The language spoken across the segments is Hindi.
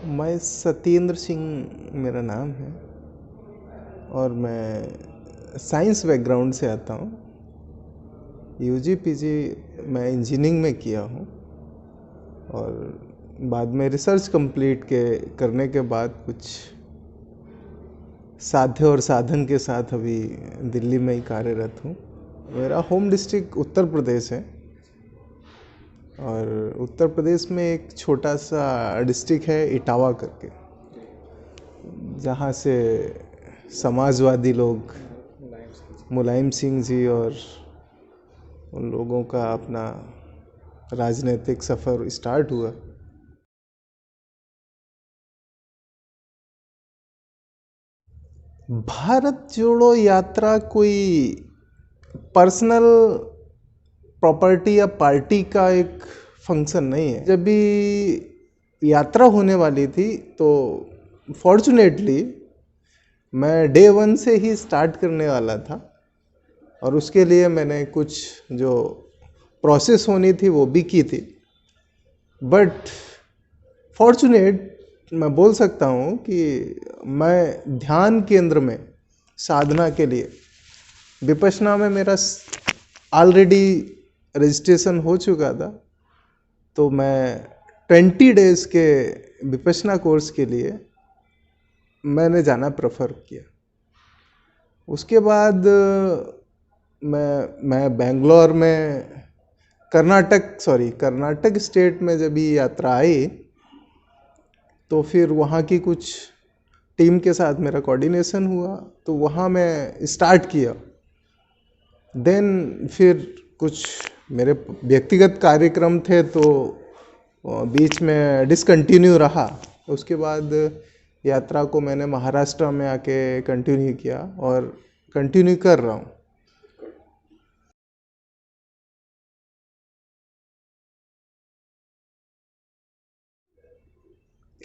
मैं सत्येंद्र सिंह मेरा नाम है और मैं साइंस बैकग्राउंड से आता हूँ। यूजी पीजी मैं इंजीनियरिंग में किया हूँ और बाद में रिसर्च कंप्लीट करने के बाद कुछ साध्य और साधन के साथ अभी दिल्ली में ही कार्यरत हूँ। मेरा होम डिस्ट्रिक्ट उत्तर प्रदेश है और उत्तर प्रदेश में एक छोटा सा डिस्ट्रिक्ट है इटावा करके, जहाँ से समाजवादी लोग मुलायम सिंह जी और उन लोगों का अपना राजनीतिक सफ़र स्टार्ट हुआ। भारत जोड़ो यात्रा कोई पर्सनल प्रॉपर्टी या पार्टी का एक फंक्शन नहीं है। जब भी यात्रा होने वाली थी तो फॉर्चुनेटली मैं डे 1 से ही स्टार्ट करने वाला था और उसके लिए मैंने कुछ जो प्रोसेस होनी थी वो भी की थी। बट फॉर्चुनेट मैं बोल सकता हूँ कि मैं ध्यान केंद्र में साधना के लिए विपश्यना में मेरा ऑलरेडी रजिस्ट्रेशन हो चुका था, तो मैं 20 डेज के विपश्यना कोर्स के लिए मैंने जाना प्रेफर किया। उसके बाद मैं बेंगलोर में कर्नाटक स्टेट में जब ये यात्रा आई तो फिर वहाँ की कुछ टीम के साथ मेरा कोऑर्डिनेशन हुआ, तो वहाँ मैं स्टार्ट किया। देन फिर कुछ मेरे व्यक्तिगत कार्यक्रम थे तो बीच में डिसकंटिन्यू रहा। उसके बाद यात्रा को मैंने महाराष्ट्र में आके कंटिन्यू किया और कंटिन्यू कर रहा हूँ।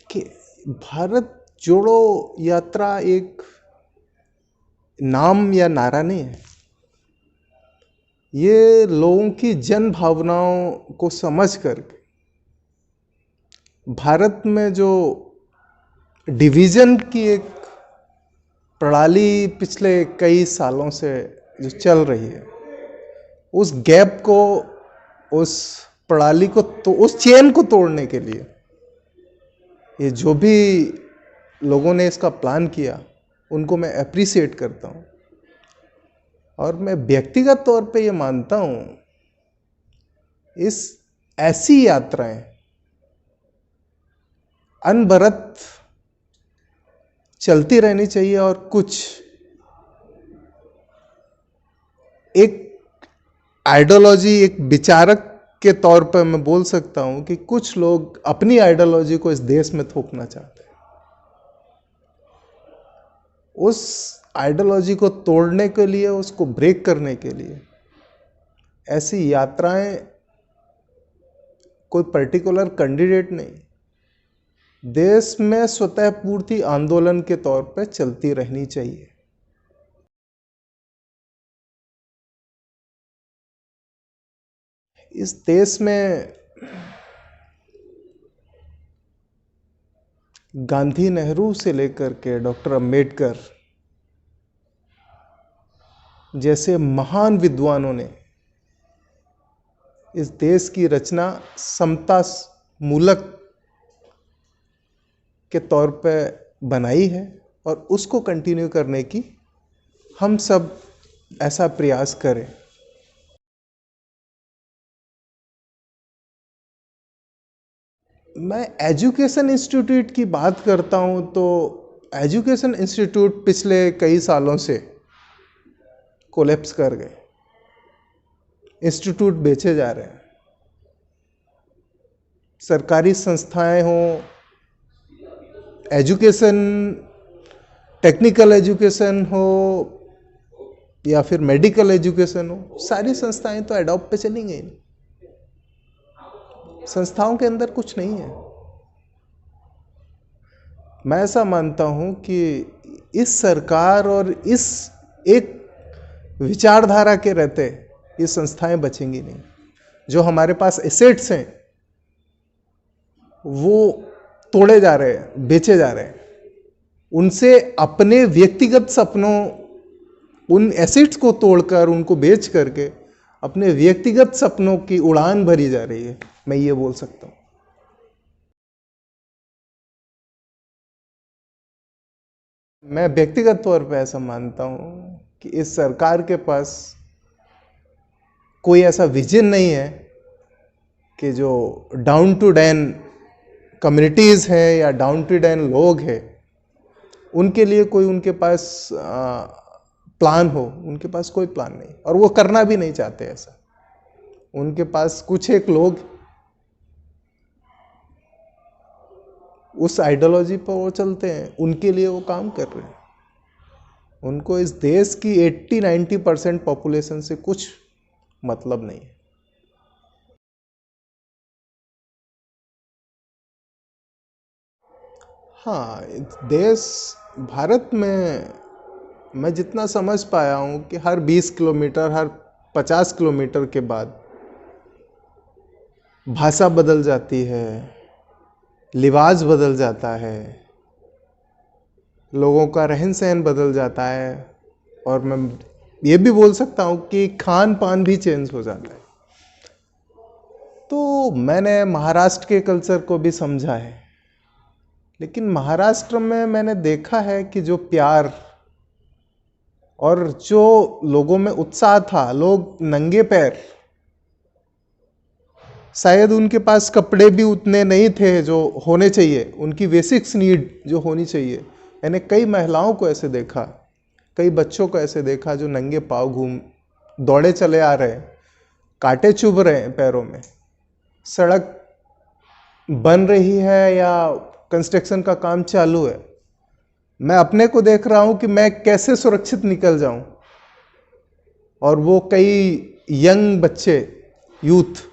कि भारत जोड़ो यात्रा एक नाम या नारा नहीं है, ये लोगों की जन भावनाओं को समझ करके भारत में जो डिवीज़न की एक प्रणाली पिछले कई सालों से जो चल रही है, उस गैप को, उस प्रणाली को, तो उस चेन को तोड़ने के लिए ये जो भी लोगों ने इसका प्लान किया उनको मैं अप्रिशिएट करता हूँ। और मैं व्यक्तिगत तौर पे ये मानता हूँ इस ऐसी यात्राएं अनवरत चलती रहनी चाहिए और कुछ एक आइडियोलॉजी, एक विचारक के तौर पर मैं बोल सकता हूं कि कुछ लोग अपनी आइडियोलॉजी को इस देश में थोपना चाहते हैं। उस आइडियोलॉजी को तोड़ने के लिए, उसको ब्रेक करने के लिए ऐसी यात्राएं कोई पर्टिकुलर कैंडिडेट नहीं, देश में स्वतः पूर्ति आंदोलन के तौर पर चलती रहनी चाहिए। इस देश में गांधी, नेहरू से लेकर के डॉक्टर अंबेडकर जैसे महान विद्वानों ने इस देश की रचना समता मूलक के तौर पे बनाई है और उसको कंटिन्यू करने की हम सब ऐसा प्रयास करें। मैं एजुकेशन इंस्टीट्यूट की बात करता हूं तो एजुकेशन इंस्टीट्यूट पिछले कई सालों से कोलैप्स कर गए, इंस्टीट्यूट बेचे जा रहे हैं। सरकारी संस्थाएं हों, एजुकेशन, टेक्निकल एजुकेशन हो या फिर मेडिकल एजुकेशन हो, सारी संस्थाएं तो एडॉप्ट पे चली गई। संस्थाओं के अंदर कुछ नहीं है। मैं ऐसा मानता हूं कि इस सरकार और इस एक विचारधारा के रहते ये संस्थाएं बचेंगी नहीं। जो हमारे पास एसेट्स हैं वो तोड़े जा रहे हैं, बेचे जा रहे हैं। उनसे अपने व्यक्तिगत सपनों, उन एसेट्स को तोड़कर, उनको बेच करके अपने व्यक्तिगत सपनों की उड़ान भरी जा रही है, मैं ये बोल सकता हूँ। मैं व्यक्तिगत तौर पे ऐसा मानता हूँ कि इस सरकार के पास कोई ऐसा विजन नहीं है कि जो डाउन टू डैन कम्युनिटीज़ हैं या डाउन टू डैन लोग हैं, उनके लिए कोई उनके पास प्लान हो। उनके पास कोई प्लान नहीं, और वो करना भी नहीं चाहते ऐसा। उनके पास कुछ एक लोग उस आइडियोलॉजी पर वो चलते हैं, उनके लिए वो काम कर रहे हैं। उनको इस देश की 80-90% पॉपुलेशन से कुछ मतलब नहीं है। हाँ, देश भारत में मैं जितना समझ पाया हूँ कि हर 20 किलोमीटर, हर 50 किलोमीटर के बाद भाषा बदल जाती है, लिबास बदल जाता है, लोगों का रहन सहन बदल जाता है, और मैं ये भी बोल सकता हूँ कि खान पान भी चेंज हो जाता है। तो मैंने महाराष्ट्र के कल्चर को भी समझा है, लेकिन महाराष्ट्र में मैंने देखा है कि जो प्यार और जो लोगों में उत्साह था, लोग नंगे पैर, शायद उनके पास कपड़े भी उतने नहीं थे जो होने चाहिए, उनकी बेसिक्स नीड जो होनी चाहिए। मैंने कई महिलाओं को ऐसे देखा, कई बच्चों को ऐसे देखा जो नंगे पाँव दौड़े चले आ रहे हैं, कांटे चुभ रहे हैं पैरों में, सड़क बन रही है या कंस्ट्रक्शन का काम चालू है। मैं अपने को देख रहा हूं कि मैं कैसे सुरक्षित निकल जाऊं, और वो कई यंग बच्चे, यूथ,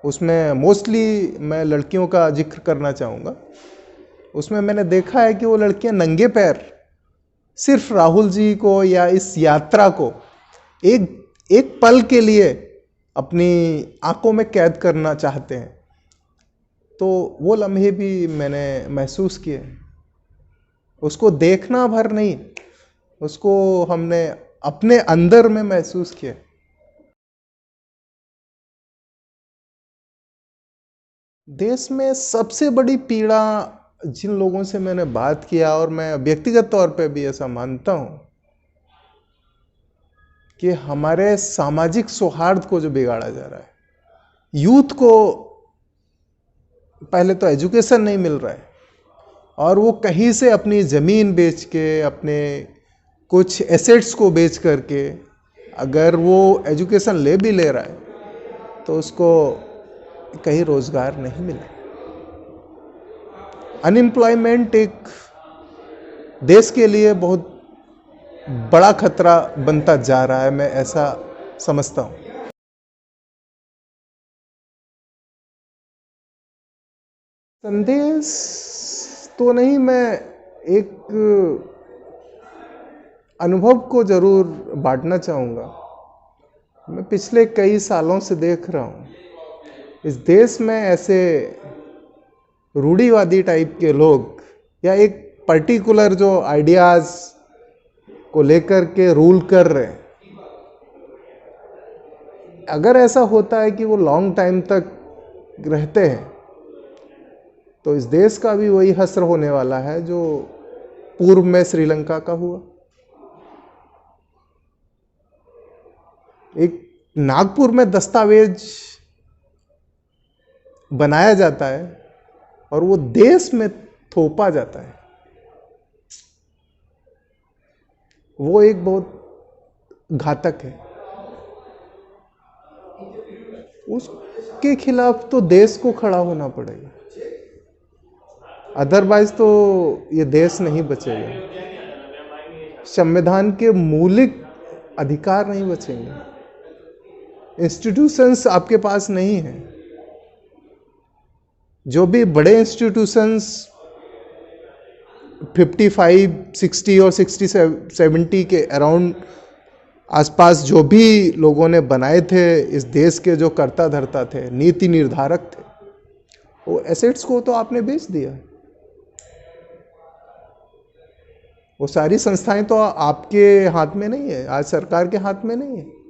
उसमें मोस्टली मैं लड़कियों का जिक्र करना चाहूँगा, उसमें मैंने देखा है कि वो लड़कियां नंगे पैर सिर्फ राहुल जी को या इस यात्रा को एक पल के लिए अपनी आंखों में कैद करना चाहते हैं। तो वो लम्हे भी मैंने महसूस किए। उसको देखना भर नहीं, उसको हमने अपने अंदर में महसूस किया। देश में सबसे बड़ी पीड़ा जिन लोगों से मैंने बात किया, और मैं व्यक्तिगत तौर पे भी ऐसा मानता हूं कि हमारे सामाजिक सौहार्द को जो बिगाड़ा जा रहा है, यूथ को पहले तो एजुकेशन नहीं मिल रहा है, और वो कहीं से अपनी ज़मीन बेच के, अपने कुछ एसेट्स को बेच करके, अगर वो एजुकेशन ले भी ले रहा है तो उसको कहीं रोज़गार नहीं मिला। अनएम्प्लॉयमेंट एक देश के लिए बहुत बड़ा खतरा बनता जा रहा है, मैं ऐसा समझता हूँ। संदेश तो नहीं, मैं एक अनुभव को जरूर बांटना चाहूँगा। मैं पिछले कई सालों से देख रहा हूँ इस देश में ऐसे रूढ़िवादी टाइप के लोग, या एक पर्टिकुलर जो आइडियाज़ को लेकर के रूल कर रहे हैं। अगर ऐसा होता है कि वो लॉन्ग टाइम तक रहते हैं, तो इस देश का भी वही हश्र होने वाला है जो पूर्व में श्रीलंका का हुआ। एक नागपुर में दस्तावेज बनाया जाता है और वो देश में थोपा जाता है। वो एक बहुत घातक है। उसके खिलाफ तो देश को खड़ा होना पड़ेगा, अदरवाइज तो ये देश नहीं बचेगा। संविधान के मौलिक अधिकार नहीं बचेंगे, इंस्टीट्यूशंस आपके पास नहीं है। जो भी बड़े इंस्टीट्यूशंस 55, 60 और 60, 70 के अराउंड आसपास जो भी लोगों ने बनाए थे, इस देश के जो कर्ता धर्ता थे, नीति निर्धारक थे, वो एसेट्स को तो आपने बेच दिया। वो सारी संस्थाएं तो आपके हाथ में नहीं है, आज सरकार के हाथ में नहीं है।